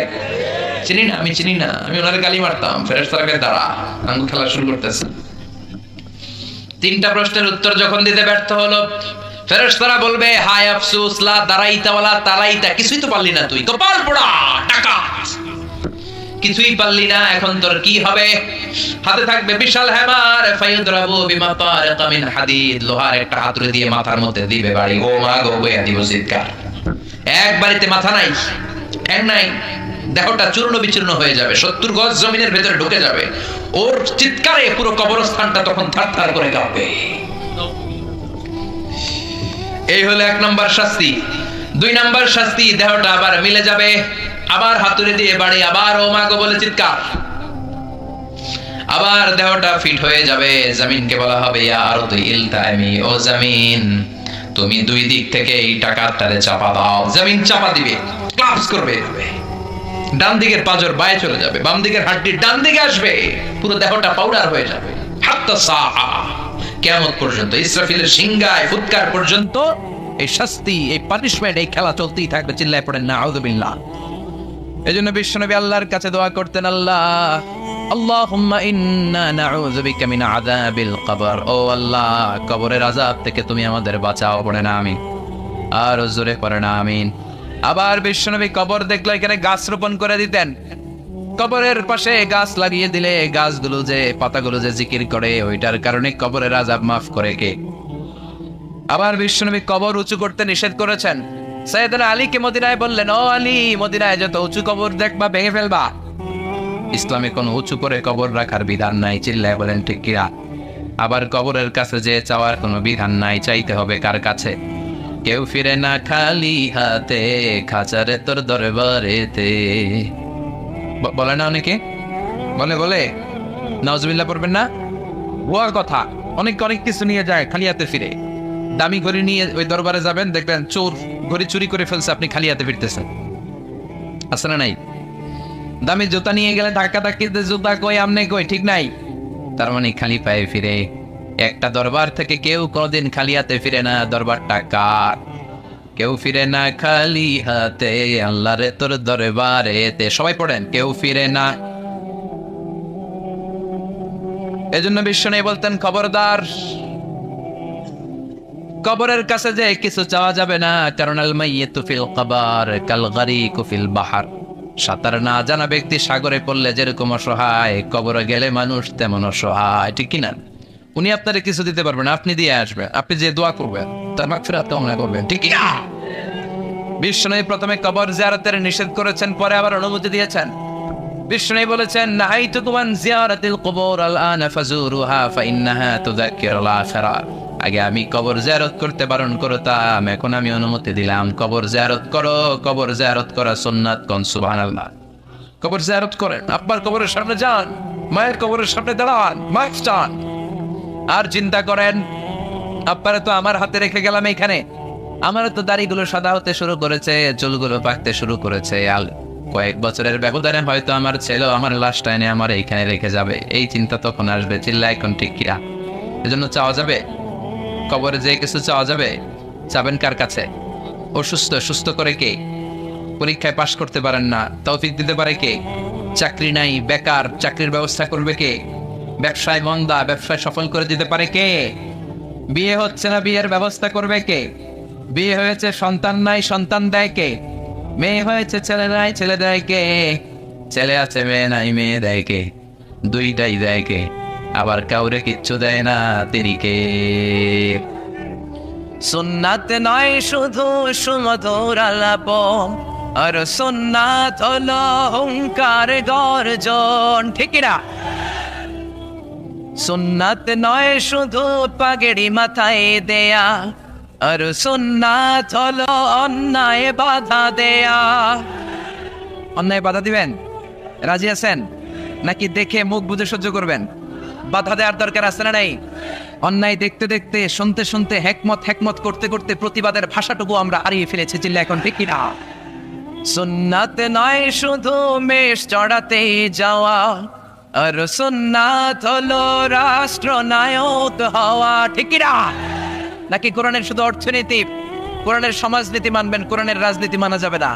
চিনি না, আমি চিনি না, আমি ওনার গালি মারতাম। ফেরেশতাকে দ্বারা আঙ্গুল খেলা শুরু করতেছে। তিনটা প্রশ্নের উত্তর যখন দিতে ব্যর্থ হলো, ফেরেশতারা বলবে হায় আফসোস, লা দারাইতা ওয়ালা তালাইতা, কিছুই তো পারলি না তুই, কপাল পোড়া টাকা, কিছুই পারলি না, এখন তোর কি হবে? হাতে থাকবে বিশাল হ্যামার, ফায়ুদরাবু বিমাতারিকা মিন হাদিদ, লোহার একটা হাতুড়ি দিয়ে মাথার মধ্যে দিবে বাড়ি। ও মা গো, বইয়া দিব চিৎকার। এক বাড়িতে মাথা নাই, ঠ্যাং নাই, দেহটা চূর্ণ বিচূর্ণ হয়ে যাবে, 70 গজ জমিনের ভেতরে ঢুকে যাবে। ওর চিৎকারে পুরো কবরস্থানটা তখন থারথার করে কাঁপবে। এই হলো 1 নম্বর শাস্তি। 2 নম্বর শাস্তি, দেহটা আবার মিলে যাবে, আবার হাতুড়ি দিয়ে বাড়ি, আবার ও মা গো বলে চিৎকার, আবার দেহটা ফিট হয়ে যাবে। জমিনকে বলা হবে ইয়া আরদু ইলতাইমি, ও জমিন তুমি 2 দিক থেকে এই টাকাটারে চাপা দাও। জমিন চাপা দিবে, ক্লাপস করবে, ডান দিকের পাঁজর বায়ে চলে যাবে, বাম দিকের হাড্ডি ডান দিকে আসবে, পুরো দেহটা পাউডার হয়ে যাবে। হাত্তা সাআ, কিয়ামত পর্যন্ত, ইসরাফিলের সিংহায় ফুৎকার পর্যন্ত এই শাস্তি, এই পানিশমেন্ট, এই খেলা চলতেই থাকবে। চিল্লায় পড়েন নাউযুবিল্লাহ। এজন্য বিশ্বনবী আল্লাহর কাছে দোয়া করতেন, আল্লাহ আল্লাহুম্মা ইন্না নাউযু বিকা মিন আযাবিল কবর, ও আল্লাহ কবরের আযাব থেকে তুমি আমাদের বাঁচাও। পড়েন আমিন, আর জোরে পড়েন আমিন। আবার বিশ্বনবী কবর দেখলে এখানে গাছ রোপণ করে দিতেন। কবরের পাশে গাছ লাগিয়ে দিলে গাছগুলো যে পাতাগুলো যে জিকির করে, ওইটার কারণে কবরের আযাব মাফ করে কে? আবার বিশ্বনবী কবর উঁচু করতে নিষেধ করেছেন। সাইয়েদনা আলীকে মদিনায় বললেন, ও আলী, মদিনায় যত উঁচু কবর দেখবা ভেঙে ফেলবা। ইসলামে কোনো উঁচু করে কবর রাখার বিধান নাই। চিল্লায় বলেন ঠিক কিনা? আবার কবরের কাছে যে চাওয়ার কোনো বিধান নাই। চাইতে হবে কার কাছে? কেউ ফিরে না খালি হাতে, খাঁচারে তোর দরবারেতে। বলে না অনেকে, বলে নাউজুবিল্লাহ পড়বেন না? ভুয়া কথা। অনেক কিছু নিয়ে যায়, খালি হাতে ফিরে। দামি ঘড়ি নিয়ে ওই দরবারে যাবেন, দেখবেন চোর ঘড়ি চুরি করে ফেলছে, আপনি খালি হাতে ফিরতেছেন। আছে না নাই? দামি জুতা নিয়ে গেলে ধাক্কা ধাক্কিতে জুতা কই, আমনে কই, ঠিক নাই? তার মানে খালি পায়ে ফিরে। একটা দরবার থেকে কেউ কোনোদিন খালি হাতে ফিরে না। দরবারটা কার? কেউ ফিরে না খালি হাতে, আল্লাহরে তোর দরবারেতে। সবাই পড়েন, কেউ ফিরে না। এজন্য বিশ্ব নেই বলতেন, খবরদার কবরের কাছে যে কিছু চাওয়া যাবে না, কারণ আল মাইয়িতু ফিল কবর কাল গারিকু ফিল বাহর। সাঁতার না জানা ব্যক্তি সাগরে পড়লে যেরকম অসহায়, কবরে গেলে মানুষ তেমন অসহায়, ঠিক কিনা? উনি আপনারে কিছু দিতে পারবেন, আপনি দিয়ে আসবেন, আপনি যে দোয়া করবেন তার মাগফিরাত কামনা করবেন, ঠিক কিনা? বিশ্বনবী প্রথমে কবর জিয়ারতের নিষেধ করেছেন, পরে আবার অনুমতি দিয়েছেন। বিশ্বনবী বলেছেন, নাহাইতুকুম আন জিয়ারাতিল কুবুর আল-আনা ফাজুরুহা ফাইন্নাহা তুযাক্কিরুল আখিরা। আগে আমি কবর জিয়ারত করতে বারণ করতাম, এখন আমি অনুমতি দিলাম, কবর জিয়ারত করো। কবর জিয়ারত করা সুন্নাত, কোন সুবহানাল্লাহ। কবর জিয়ারত করেন, আব্বার কবরের সামনে যান, মায়ের কবরের সামনে দাঁড়ান, মাফ চান, আর চিন্তা করেন আব্বারে তো আমার হাতে রেখে গেলাম এইখানে, আমার তো দাড়িগুলো সাদা হতে শুরু করেছে, চুলগুলো পাকতে শুরু করেছে, আর কয়েক বছরের ব্যবধানে হয়তো আমার ছেলে আমার লাশটা এনে আমার এইখানে রেখে যাবে। এই চিন্তা তখন আসবে। চিল্লা এখন ঠিক কিনা? এজন্য চাওয়া যাবে কবরে যে কিছু চাওয়া যাবে। চাবেন কার কাছে? অসুস্থ, সুস্থ করে কে? পরীক্ষায় পাশ করতে পারেন না, তৌফিক দিতে পারে কে? চাকরি নাই, বেকার, চাকরির ব্যবস্থা করবে কে? ব্যবসায় মন্দা, ব্যবসায় সফল করে দিতে পারে কে? বিয়ে হচ্ছে না, বিয়ের ব্যবস্থা করবে কে? বিয়ে হয়েছে, সন্তান নাই, সন্তান দেয় কে? মেয়ে হয়েছে, ছেলে নাই, ছেলে দেয় কে? ছেলে আছে, মেয়ে নাই, মেয়ে দেয় কে? দুইটাই দেয় কে? আবার কাউরে কিচ্ছু দেয় না, তিনি কে? সুন্নাত নয় শুধু সুমধুর আলাপ, আর সুন্নাত হলো হুঙ্কার গর্জন, ঠিক না? সুন্নাত নয় শুধু পাগড়ি মাথায় দেয়া, আর সুন্নাত হলো অন্যায় বাধা দেয়া। অন্যায় বাধা দিবেন? রাজি আছেন নাকি দেখে মুখ বুজে সহ্য করবেন? বাধা দেওয়ার দরকার আছে না নাই? অন্যায় দেখতে দেখতে, শুনতে শুনতে, হেকমত করতে করতে প্রতিবাদের ভাষাটুকু আমরা হারিয়ে ফেলেছি। চিল্লা এখন ঠিক কিনা? সুন্নাত নয় শুধু মেষ চড়াতে যাওয়া, আর সুন্নাত হলো রাষ্ট্রনায়ক হওয়া। ঠিক কিনা? নাকি কোরআনের শুধু অর্থনীতি, কোরআনের সমাজনীতি মানবেন, কোরআনের রাজনীতি মানা যাবে না?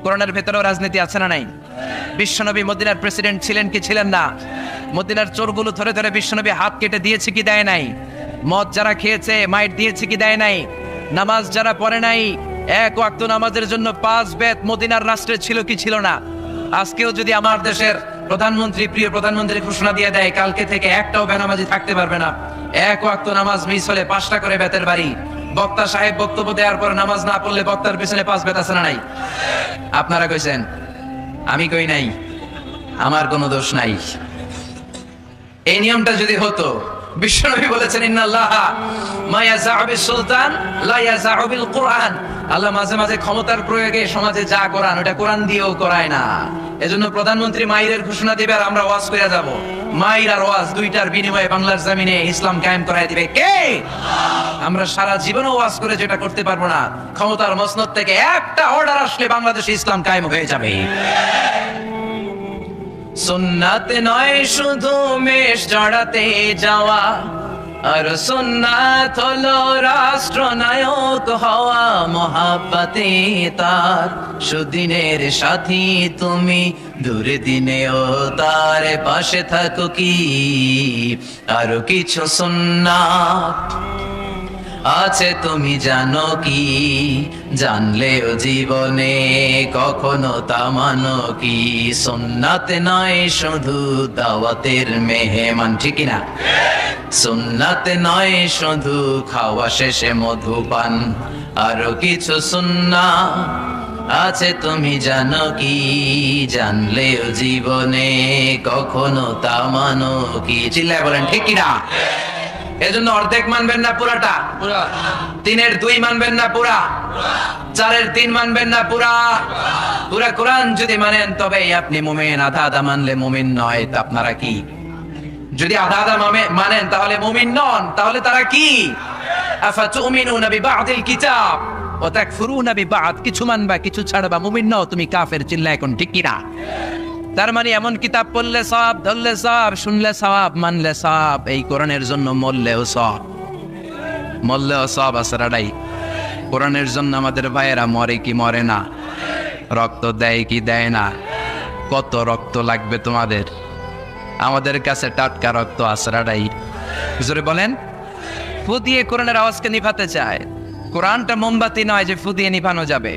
কোরআনের ভেতরেও রাজনীতি আছে না নাই? বিশ্বনবী মদিনার প্রেসিডেন্ট ছিলেন কি ছিলেন না? মদিনার চোরগুলো ধরে ধরে বিশ্বনবী হাত কেটে দিয়েছে কি দেয় নাই? মদ যারা খেয়েছে মাইট দিয়েছে কি দেয় নাই? নামাজ যারা পড়ে নাই, এক ওয়াক্ত নামাজের জন্য 5 বেত মদিনার রাষ্ট্রে ছিল কি ছিল না? আজকেও যদি আমার দেশের প্রধানমন্ত্রী, প্রিয় প্রধানমন্ত্রী ঘোষণা দিয়ে দেয় কালকে থেকে একটাও বেনামাজি থাকতে পারবে না, এক ওয়াক্ত নামাজ মিস হলে 5টা করে বেতের বাড়ি। বক্তা সাহেব বক্তব্য দেওয়ার পর নামাজ না পড়লে বক্তার পিছনে 5 বেত আছে না নাই? আপনারা কইছেন, আমি কই নাই, আমার কোনো দোষ নাই। এই নিয়মটা যদি হতো, বিশ্বনবী বলেছেন ইন্নাল্লাহা মা ইয়াযাউ বিস-সুলতান লা ইয়াযাউ বিল-কুরআন। আল্লাহ মাঝে মাঝে ক্ষমতার প্রয়োগে সমাজে যা করান ওটা কোরআন দিয়েও করায় না। এজন্য প্রধানমন্ত্রী মাইরের ঘোষণা দিবে আর আমরা ওয়াজ করে যাব। মাইর আর ওয়াজ দুইটার বিনিময়ে বাংলার জমিনে ইসলাম কায়েম করায় দিবে কে? আমরা সারা জীবনও ওয়াজ করে যেটা করতে পারবো না, ক্ষমতার মসনদ থেকে একটা অর্ডার আসলে বাংলাদেশে ইসলাম কায়েম হয়ে যাবে। সুন্নাত নয় শুধু মেষ চড়াতে যাওয়া, আর সুন্নাত হলো রাষ্ট্রনায়ক হওয়া। মহাব্বতে তার সুদিনের সাথী তুমি, দূরে দিনেও তার পাশে থাকো কি? আরো কিছু সুন্নাত আছে তুমি জানো কি? জানলেও জীবনে কখনো তা মানো কি? সুন্নাত নয় শুধু দাওয়াতের মেহমান। ঠিক না? সুন্নাত নয় শুধু খাওয়া শেষে মধুপান, আরো কিছু সুন্নাত আছে তুমি জানো কি? জানলেও জীবনে কখনো তা মানো কি? চিল্লায় বলেন ঠিক কিনা? এজন্য অর্ধেক মানবেন না পুরাটা? 3-এর 2 মানবেন না পুরা? 4-এর 3 মানবেন না পুরা? পুরা কোরআন যদি মানেন তবেই আপনি মুমিন। আধা আধা মানলে মুমিন নয়। তা আপনারা কি? যদি আধা আধা মানেন তাহলে মুমিন নন। তাহলে তারা কি? আফাতুমিনুনা বিবা'দিল কিতাব ওয়া তাকফুরুনা বিবা'দ। কিছু মানবা কিছু ছাড়বা, মুমিন নও, তুমি কাফের। চিল্লা এখন ঠিক কিনা? তার মানে এমন কিতাব পড়লে সওয়াব, ধরলে সওয়াব, শুনলে সওয়াব, মানলে সওয়াব। এই কোরআনের জন্য মরলেও সওয়াব, মরলেও সওয়াব আসরাডাই। কোরআনের জন্য আমাদের ভাইয়েরা মরে কি মরে না? রক্ত দেয় কি দেয় না? কত রক্ত লাগবে তোমাদের? আমাদের কাছে টাটকা রক্ত আসরাডাই। জোরে বলেন। ফু দিয়ে কোরআনের আওয়াজকে নিভাতে চায়। কোরআনটা মোমবাতি নয় যে ফু দিয়ে নিভানো যাবে।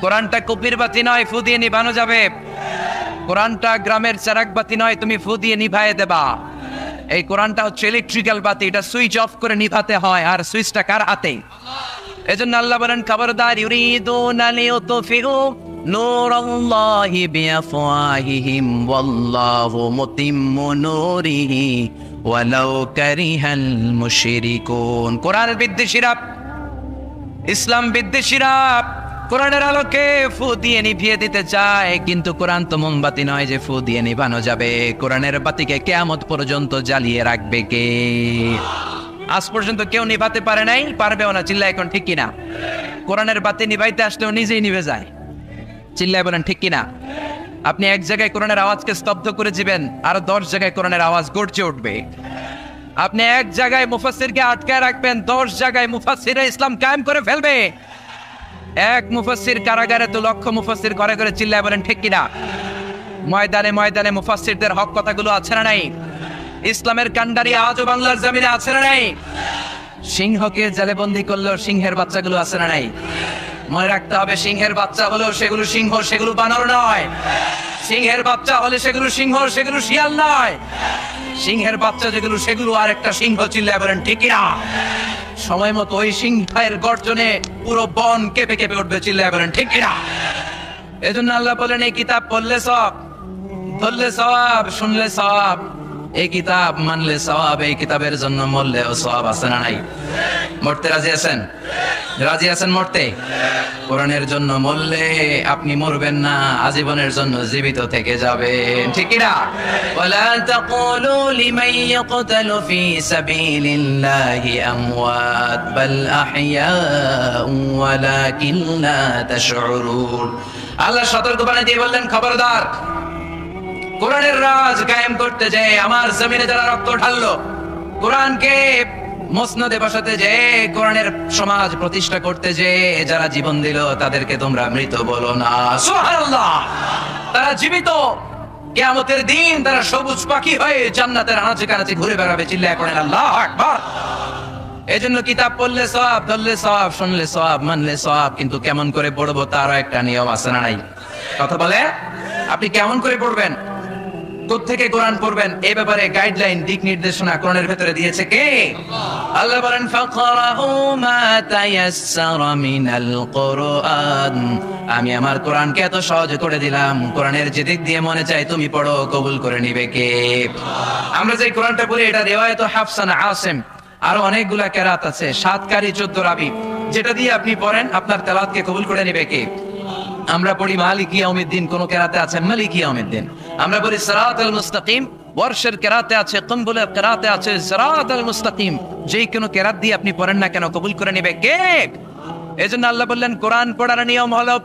কোরআনটা কপির বাতি নয় ফু দিয়ে নিভানো যাবে। কোরআনটা গ্রামের চারাক বাতি নয় তুমি ফু দিয়ে নিভায়ে দেবা। এই কোরআনটা হচ্ছে ইলেকট্রিক্যাল বাতি, এটা সুইচ অফ করে নিভাতে হয়। আর সুইচটা কার হাতে? এজন্য আল্লাহ বলেন খবরদার, ইউরিদুনা লিইউতফিউ নূরাল্লাহি বিআফওয়াহিহিম ওয়াল্লাহু মুতিম্মু নূরিহি ওয়ালাউ কারিহাল মুশরিকুন। কোরআন বিদ্বেষীরা, ইসলাম বিদ্বেষীরা কোরআনের আলোকে ফু দিয়ে নিভিয়ে দিতে চায়, কিন্তু কোরআন তো মোমবাতি নয় যে ফু দিয়ে নিভানো যাবে। কোরআনের বাতিকে কিয়ামত পর্যন্ত জ্বালিয়ে রাখবে কে? আজ পর্যন্ত কেউ নিভাতে পারে নাই, পারবেও না। চিল্লা এখন ঠিক কিনা? কোরআনের বাতি নিভাইতে আসলেও নিজেই নিভে যায়। চিল্লায় বলেন ঠিক কিনা? আপনি এক জায়গায় কোরআনের আওয়াজকে স্তব্ধ করে দিবেন, আর 10 জায়গায় কোরআনের আওয়াজ গর্জে উঠবে। আপনি এক জায়গায় মুফাসসিরকে আটকায় রাখবেন, 10 জায়গায় মুফাসসিররা ইসলাম কায়েম করে ফেলবে। এক মুফাসসির কারাগারে তো লক্ষ মুফাসসির ঘরে ঘরে। চিল্লায় বলেন ঠিক কিনা? ময়দানে ময়দানে মুফাসসিরদের হক কথাগুলো আছে না নাই? ইসলামের কান্ডারি আজও বাংলার জমিনে আছে না নাই? সিংহকে জেলে বন্দী করলেও সিংহের বাচ্চাগুলো আছে না নাই? মনে রাখতে হবে, সিংহের বাচ্চা হলেও সেগুলো সিংহ, সেগুলো বানর নয়। সিংহের বাচ্চা হলে সেগুলো সিংহ, সেগুলো শিয়াল নয়। সিংহের বাচ্চা যেগুলো সেগুলো আর একটা সিংহ। চিল্লায় বলেন ঠিক কিনা? সময় মতো ওই সিংহের গর্জনে পুরো বন কেঁপে কেঁপে উঠবে। চিল্লায় বলেন ঠিক কিনা? এজন্য আল্লাহ বলেন এই কিতাব পড়লে সওয়াব, ধরলে সওয়াব, শুনলে সওয়াব। এই কিতাব মানলে সওয়াব, এই কিতাবের জন্য মরলেও সওয়াব আছে না নাই? মরতে রাজি আছেন? রাজি আছেন মরতে? কোরআনের জন্য মরলে আপনি মরবেন না, আজীবনের জন্য জীবিত থেকে যাবেন, ঠিক কি না? ওয়ালা তাকুলু লিমান ইয়াকতালু ফি সাবিলিল্লাহি আমওয়াত বাল আহইয়াউ ওয়ালাকিন লা তাশউরুন। আল্লাহ সতর্ক বানিয়ে দিয়ে বললেন, খবরদার, কোরআনের রাজ কায়েম করতে যে আমার জমিনে যারা রক্ত ঢাললো, কোরআনকে মসনদে বসাতে যে, কোরআনের সমাজ প্রতিষ্ঠা করতে যে যারা জীবন দিল, তাদেরকে তোমরা মৃত বলো না। সুবহানাল্লাহ, তারা জীবিত। কিয়ামতের দিন তারা সবুজ পাখি হয়ে জান্নাতের আনাচে কানাচে ঘুরে বেড়াবে। চিল্লায় পড়েন আল্লাহু আকবার। এজন্য কিতাব পড়লে সওয়াব, ধরলে সওয়াব, শুনলে সওয়াব, মানলে সওয়াব। কিন্তু কেমন করে পড়বো তারও একটা নিয়ম আছে না নাই? কথা বলে, আপনি কেমন করে পড়বেন, কোত্থেকে কোরআন পড়বেন, এই ব্যাপারে গাইডলাইন, দিক নির্দেশনা কোরআনের ভেতরে দিয়েছে কে? আল্লাহ বলেন, ফাকরাউ মা তায়াসসারা মিনাল কুরআন। আমি আমার কোরআনকে এত সহজ করে দিলাম, কোরআনের যে দিক দিয়ে মনে চাই তুমি পড়ো, কবুল করে নিবে কে? আমরা যে কোরআনটা পড়ি এটা রিওয়ায়াত হাফসান আসিম, আরো অনেকগুলা কেরাত আছে, 7 কারি 14 রাবি, যেটা দিয়ে আপনি পড়েন আপনার তেলাওয়াতকে কবুল করে নিবে কে? আমরা পড়ি মালিকি ইয়াউমিদ্দিন, কোন কেরাতে আছে মালিকি ইয়াউমিদ্দিন। আমরা বলি সিরাতাল মুস্তাকিম, ওয়ারশের কেরাতে আছে, কুম্বুলের কেরাতে আছে সিরাতাল মুস্তাকিম। যেই কোন কেরাত দিয়ে আপনি পড়েন না কেন, কবুল করে নেবে কে? এজন্য আল্লাহ বললেন, কোরআন পড়ার নিয়ম হলো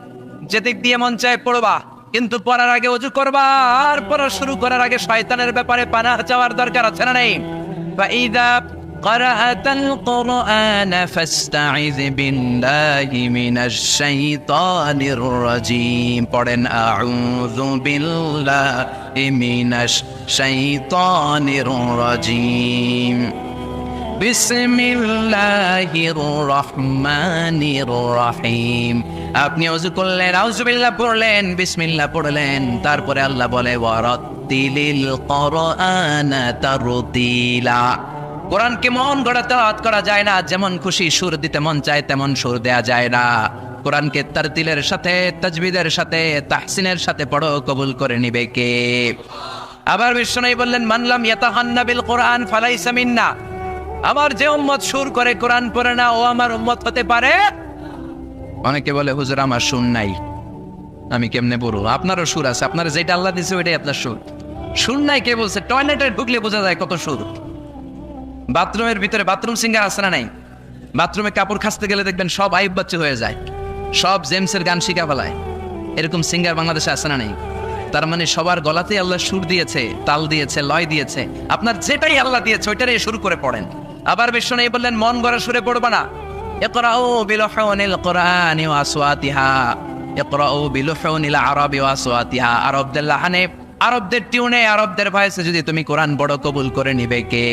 যে দিক দিয়ে মন চায় পড়বা, কিন্তু পড়ার আগে ওযু করবা, আর পড়া শুরু করার আগে শয়তানের ব্যাপারে পানাহ চাওয়ার দরকার আছে না নেই? ফাইদা قرأت القرآن فاستعذ بالله من الشيطان الرجيم পড়েন আউযু বিল্লাহি মিনাশ শাইতানির রাজিম বিসমিল্লাহির রহমানির রহিম। আপনি ওযু করলেন, আউযু বিল্লাহ পড়লেন, বিসমিল্লাহ পড়লেন, তারপরে আল্লাহ বলে ওয়ারাত্তিলিল কুরআনা তারতিলা। কোরআনকে মন গড়া তেলাওয়াত করা যায় না, যেমন খুশি সুর দিতে মন চায় তেমন সুর দেয়া যায় না। কোরআনকে তারতিলের সাথে, তাজবিদের সাথে, তাহসিনের সাথে পড়ো, কবুল করে নিবে কে? আবার বিশ্বনবী বললেন, মানলাম ইয়াতাহান্না বিল কোরআন ফালাইসা মিন্না। আমার যে উম্মত সুর করে কোরআন পড়ে না, ও আমার উম্মত হতে পারে? অনেকে বলে, হুজুর আমার সুর নাই, আমি কেমনে পড়বো? আপনারও সুর আছে, আপনার যেটা আল্লাহ দিয়েছে ওইটাই আপনার সুর। সুর নাই কে বলছে? টয়লেটে ঢুকলে বোঝা যায় কত সুর। বাথরুমের ভিতরে বাথরুম সিঙ্গার আছে না নাই? বাথরুমে কাপড় খাসতে গেলে দেখবেন সব আইব বাচ্চা হয়ে যায়, সব জেমসের গান শিখা ফেলায়। এরকম সিঙ্গার বাংলাদেশে আছে না নাই? তার মানে সবার গলাতেই আল্লাহ সুর দিয়েছে, তাল দিয়েছে, লয় দিয়েছে। আপনার যেটাই আল্লাহ দিয়েছে ওইটারই শুরু করে পড়েন। আবার বিশ্বনবী বললেন, মন গড়া সুরে পড়বা না। ইকরাউ বিলুহুনিল কুরআনি ওয়া আসওয়াতিহা, ইকরাউ বিলুহুনিল আরাবি ওয়া আসওয়াতিহা। আরবদের লাহানে, আরবদের টিউনে, আরবদের ভয়েসে যদি তুমি কোরআন বড়, কবুল করে নিবে কে?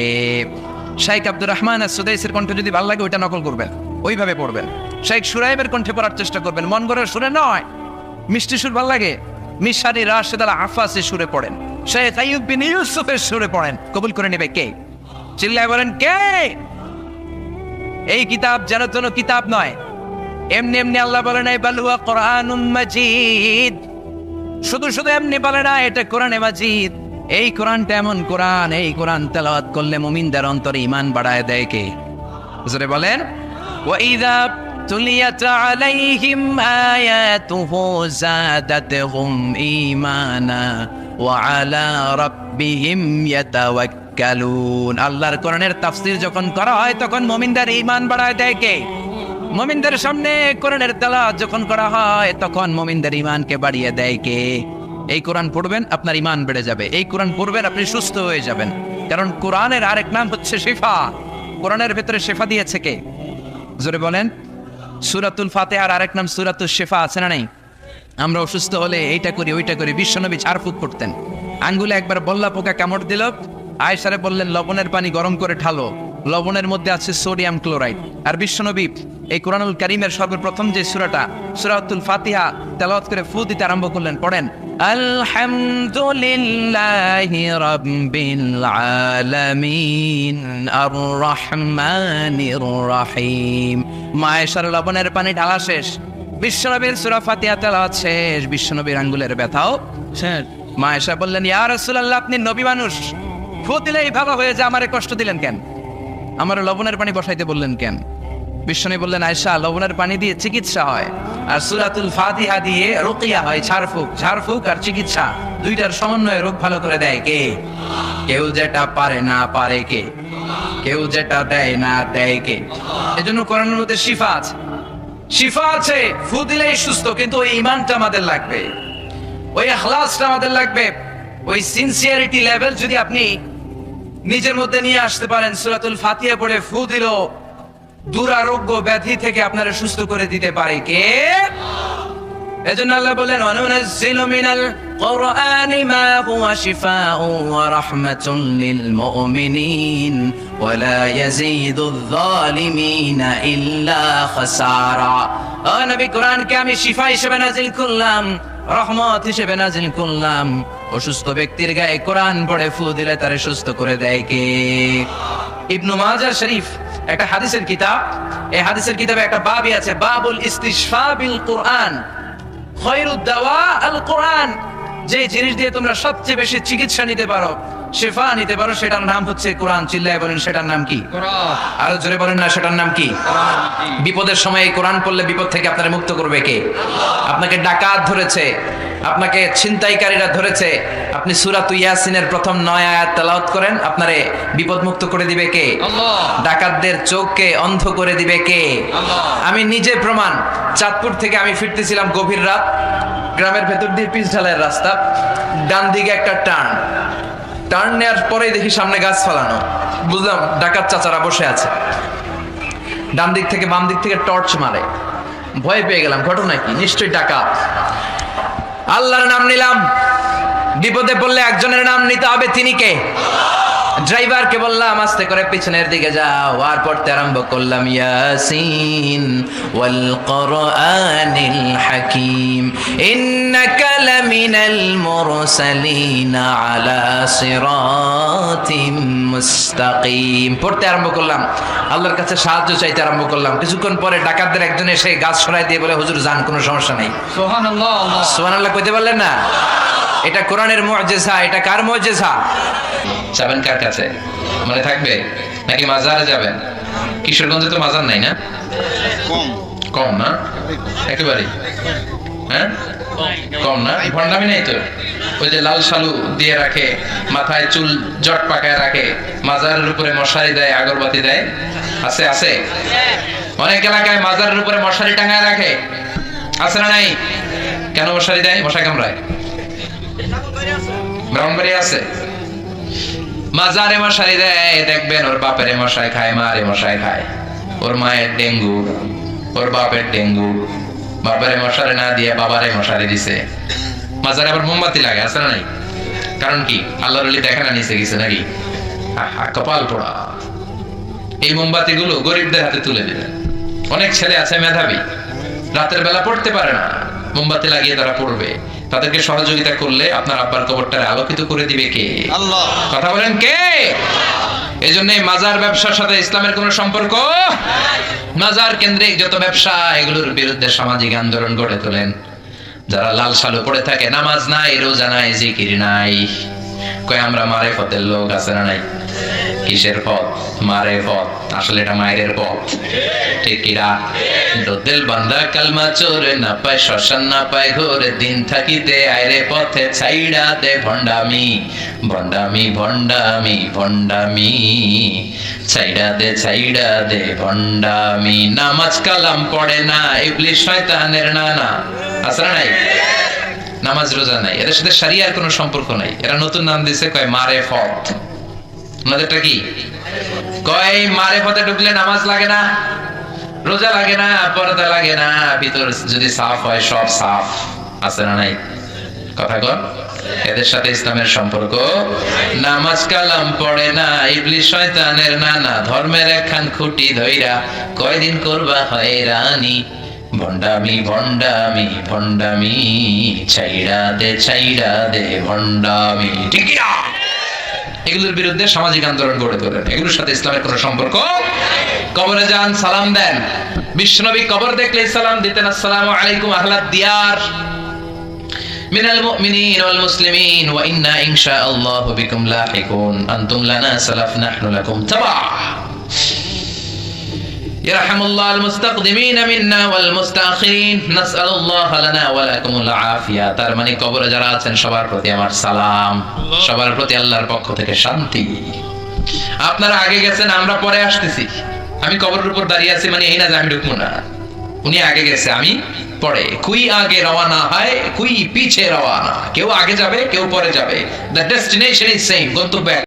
শাইখ আব্দুর রহমান as-সুদাইসির কণ্ঠে যদি ভালো লাগে ওইটা নকল করবেন, ওইভাবে পড়বেন। শাইখ সুরাইবের কণ্ঠে পড়ার চেষ্টা করবেন, মন গড়ার সুরে নয়। মিষ্টি সুর ভালো লাগে, মিশারি রাশেদ আল আফাসের সুরে পড়েন, শাইখ আইয়ুব বিন ইউসুফের সুরে পড়েন, কবুল করে নেবে কে? চিল্লায় বলেন কে? এই কিতাব যেন তেন কিতাব নয়, এমনি এমনি আল্লাহ বলে নাই বাল হুয়া কুরআনুম মাজিদ। শুধু শুধু এমনি বলে না এটা কোরআনে মাজিদ। এই কোরআনটা এমন কোরআন, এই কোরআন তেলাওয়াত করলে মুমিনদের অন্তরে ঈমান বাড়ায় দেয় কে? জোরে বলেন। ওয়া ইযা তুলিয়াত আলাইহিম আয়াতুহু যাদাতহুম ঈমানা ওয়া আলা রাব্বিহিম ইয়াতাওয়াক্কালুন। আল্লাহর কোরআনের তাফসীর যখন করা হয় তখন মুমিনদের ঈমান বাড়ায় দেয় কে? মুমিনদের সামনে কোরআনের তেলাওয়াত যখন করা হয় তখন মুমিনদের ঈমানকে বাড়িয়ে দেয় কে? এই কোরআন পড়বেন আপনার ঈমান বেড়ে যাবে, এই কোরআন পড়বেন আপনি সুস্থ হয়ে যাবেন। কারণ কোরআনের আরেক নাম হচ্ছে শিফা। কোরআনের ভেতরে শিফা দিয়েছে কে? জোরে বলেন। সূরাতুল ফাতিহার আরেক নাম সূরাতুশ শিফা, আছে না নাই? আমরা অসুস্থ হলে এইটা করি ওইটা করি, বিশ্বনবী ঝাড়ফুঁক করতেন। আঙ্গুলে একবার বল্লা পোকা কামড় দিল, আয়েশারে বললেন লবণের পানি গরম করে ঢালো, লবণের মধ্যে আছে সোডিয়াম ক্লোরাইড। আর বিশ্বনবী এই কোরআনুল কারীমের সর্বপ্রথম যে সূরাটা, সূরাতুল ফাতিহা তেলাওয়াত করে ফু দিতে আরম্ভ করলেন। পড়েন আলহামদুলিল্লাহি রাব্বিল আলামিন আর রহমানির রহিম। মায়েশার লবণের পানি ঢালা শেষ, বিশ্বনবীর সূরা ফাতিহা তেলাওয়াত শেষ, বিশ্বনবীর আঙ্গুলের ব্যথাও শেষ। মায়েশা বললেন ইয়া রাসূলুল্লাহ আপনি নবী মানুষ, ফু দিলেই ভালো হয়ে যায়, আমারে কষ্ট দিলেন কেন? আমার লবণের পানি বসাইতে বললেন কেন? বিশ্বনবী বললেন, আয়েশা, লবণের পানি দিয়ে চিকিৎসা হয় আর সূরাতুল ফাতিহা দিয়ে রুকিয়া হয়, ঝাড়ফুঁক। ঝাড়ফুঁক আর চিকিৎসা দুইটার সমন্বয়ে রোগ ভালো করে দেয় কে? কেউ যেটা পারে না পারে কে? কেউ যেটা দেয় না দেয় কে? এজন্য কোরআনের মধ্যে শিফা আছে, শিফা আছে। ফু দিলেই সুস্থ, কিন্তু ওই ঈমানটা আমাদের লাগবে, ওই ইখলাসটা আমাদের লাগবে, ওই সিনসিয়ারিটি লেভেল যদি আপনি নিজের মধ্যে নিয়ে আসতে পারেন, সূরাতুল ফাতিহা পড়ে ফু দিল দুরারোগ্য ব্যাধি থেকে আপনারা সুস্থ করে দিতে পারে কে? এজন্য আল্লাহ বলেন, ওয়ানুনাজ্জিলু মিনাল কুরআনি মা হুয়া শিফাউন ওয়া রাহমাতুন লিল মুমিনিন ওয়া লা ইয়াজিদুয যালিমিনা ইল্লা খাসারা। ও নবী, কোরআনকে আমি শিফা হিসেবে নাযিল করলাম, রহমত হিসেবে নাযিল করলাম। অসুস্থ ব্যক্তির গায়ে কোরআন পড়ে ফু দিলে তারে সুস্থ করে দেয় কে? ইবনে মাজাহ শরীফ একটা হাদিসের কিতাব, এই হাদিসের কিতাবে একটা বাবই আছে, বাবুল ইস্তিশফা বিল কোরআন, খায়রুদ দাওয়া আল কোরআন। যে জিনিস দিয়ে তোমরা সবচেয়ে বেশি চিকিৎসা নিতে পারো, শিফা নিতে পারো, সেটার নাম হচ্ছে কোরআন। চিল্লায় বলেন, সেটার নাম কি? কোরআন। আরো জোরে বলেন না, সেটার নাম কি? কোরআন। বিপদের সময় এই কোরআন পড়লে বিপদ থেকে আপনারা মুক্ত করবে কে? আপনাকে ডাকাত ধরেছে, আপনাকে ছিনতাইকারীরা ধরেছে, আপনি সূরা ইয়াসিনের প্রথম 9 আয়াত তেলাওয়াত করেন, আপনারে বিপদ মুক্ত করে দিবে কে? আল্লাহ। ডাকাতদের চোখকে অন্ধ করে দিবে কে? আল্লাহ। আমি নিজে প্রমাণ। চাঁদপুর থেকে আমি ফিরতেছিলাম গভীর রাত, গ্রামের ভেতর দিয়ে পিচ ঢালাইয়ের রাস্তা, ডান দিকে একটা টার্ন নেওয়ার পরেই দেখি সামনে গাছ ফালানো, বুঝলাম ডাকাত চাচারা বসে আছে। ডান দিক থেকে বাম দিক থেকে টর্চ মারে, ভয় পেয়ে গেলাম, ঘটনা কি? নিশ্চয়ই ডাকাত। আল্লাহর নাম নিলাম, বিপদে পড়লে একজনের নাম নিতে হবে, তিনি কে? ড্রাইভারকে বললাম আস্তে করে পিছনের দিকে যাও, আর পড়তে আরম্ভ করলাম, ইয়াসিন ওয়াল কুরআনিল হাকীম ইন্নাকা লামিনাল মুরসালিন আলা সিরাতিম মুস্তাকিম। পড়তে আরম্ভ করলাম, আল্লাহর কাছে সাহায্য চাইতে আরম্ভ করলাম। কিছুক্ষণ পরে ডাকাতদের একজন এসে গাছ সরাই দিয়ে বলে, হুজুর যান, কোনো সমস্যা নাই। সুবহানাল্লাহ। সুবহানাল্লাহ কইতে পারলেন না? এটা কোরআনের মুআজিজা। এটা কার মুআজিজা? যাবেন কার কাছে? মনে থাকবে নাকি মাজারে যাবেন? কিশোরগঞ্জে তো মাজার নাই না? কম না? একেবারে হ্যাঁ কম না? ভণ্ডামি নাই তো? ওই যে লাল শালু দিয়ে রাখে, মাথায় চুল জট পাকায় রাখে, মাজারের উপরে মশারি দেয়, আগরবাতি দেয়, আছে? আছে। অনেক এলাকায় মাজারের উপরে মশারি টাঙায় রাখে, আছে না নাই? কেন মশারি দেয়? মশা কামড়ায়। ব্রাহ্মণবাড়ি আছে, মাজারে মশারি দেয়, দেখবেন ওর বাপের মশাই খায়, মারে মশাই খায়, ওর মায়ের ডেঙ্গু, ওর বাপের ডেঙ্গু, বাপের মশারি না দিয়ে বাবারে মশারি দিছে। মাজারে আবার মোমবাতি লাগে, আছে না নাই? কারণ কি? আল্লাহর ওলি দেখে না নিচে গেছে নাকি? কপাল পোড়া। এই মোমবাতি গুলো গরিবদের হাতে তুলে দিলেন। অনেক ছেলে আছে মেধাবী, রাতের বেলা পড়তে পারে না, মোমবাতি লাগিয়ে তারা পড়বে। তাদেরকে সহযোগিতা করলে আপনার আব্বার কবরটারে আলোকিত করে দিবে কে? আল্লাহ। কথা বলেন কে? এজন্য মাজার ব্যবসার সাথে ইসলামের কোনো সম্পর্ক? মাজার কেন্দ্রিক যত ব্যবসা, এগুলোর বিরুদ্ধে সামাজিক আন্দোলন গড়ে তোলেন। যারা লাল শালু পড়ে থাকে, নামাজ নাই, রোজা নাই, জিকির নাই, কয় আমরা মারেফতের লোক, আছে না নাই? কিসের পথ? মারেফত। আসলে এটা মায়ের পথ, ঠিক কিরা? দোদেল বান্দা কালমা চোরে, না পায় শ্মশান, না পায় ঘোরে, দিন থাকিতে আইরে পথে ছাইড়া দে ভণ্ডামি, ভণ্ডামি, ভণ্ডামি, ভণ্ডামি, ছাইড়া দে ভণ্ডামি। নামাজ কালাম পড়ে না, ইবলিস শয়তানের নানা, আছে না নাই? নামাজ রোজা নাই, এদের সাথে শরিয়ার কোনো সম্পর্ক নাই। এরা নতুন নাম দিছে, কয় মারেফত। আমাদেরটা কি? কয় মারেফতে ঢুকলে নামাজ লাগে না, রোজা লাগে না, পর্দা লাগে না, ভিতর যদি সাফ হয় সব সাফ, আছে না নাই? কথা কর। এদের সাথে ইসলামের সম্পর্ক। নামাজ কালাম পড়ে না, ইবলিস শয়তানের নানা, ধর্মের একখান খুঁটি ধইরা কয়দিন করবা হয়রানি, ভণ্ডামি, ভণ্ডামি, ভণ্ডামি, ছাইড়া দে ভণ্ডামি, ঠিক না? এগুলোর বিরুদ্ধে সামাজিক আন্দোলন গড়ে তোলেন। এগুলোর সাথে ইসলামের কোনো সম্পর্ক? কবরে যান, সালাম দেন। বিশ্বনবী কবর দেখলে সালাম দিতেন, আসসালামু আলাইকুম আহলাদ দিয়ার। মিনাল মুমিনিন ওয়াল মুসলিমিন ওয়া ইন্না ইনশাআল্লাহু বিকুম লাহিকুন আনতুম লানা সালাফ নাহনু লাকুম তাবা ইরহামুল্লাহ আল মুস্তাকদিমিন মিন্না ওয়াল মুস্তাখিরিন নাসআলুল্লাহ লানা ওয়া লাকুমুল আফিয়া। তার মানে কবরে যারা আছেন সবার প্রতি আমার সালাম, সবার প্রতি আল্লাহর পক্ষ থেকে শান্তি। আপনারা আগে গেছেন, আমরা পরে আসতেছি। আমি কবরের উপর দাঁড়িয়ে আছি মানে এই না যে আমি ঢুকবো না, উনি আগে গেছে আমি পরে। কুই আগে রওয়ানা হয় কুই পিছে রওয়ানা, কেউ আগে যাবে কেউ পরে যাবে, দ্য ডেস্টিনেশন ইজ সেম, গন্তব্য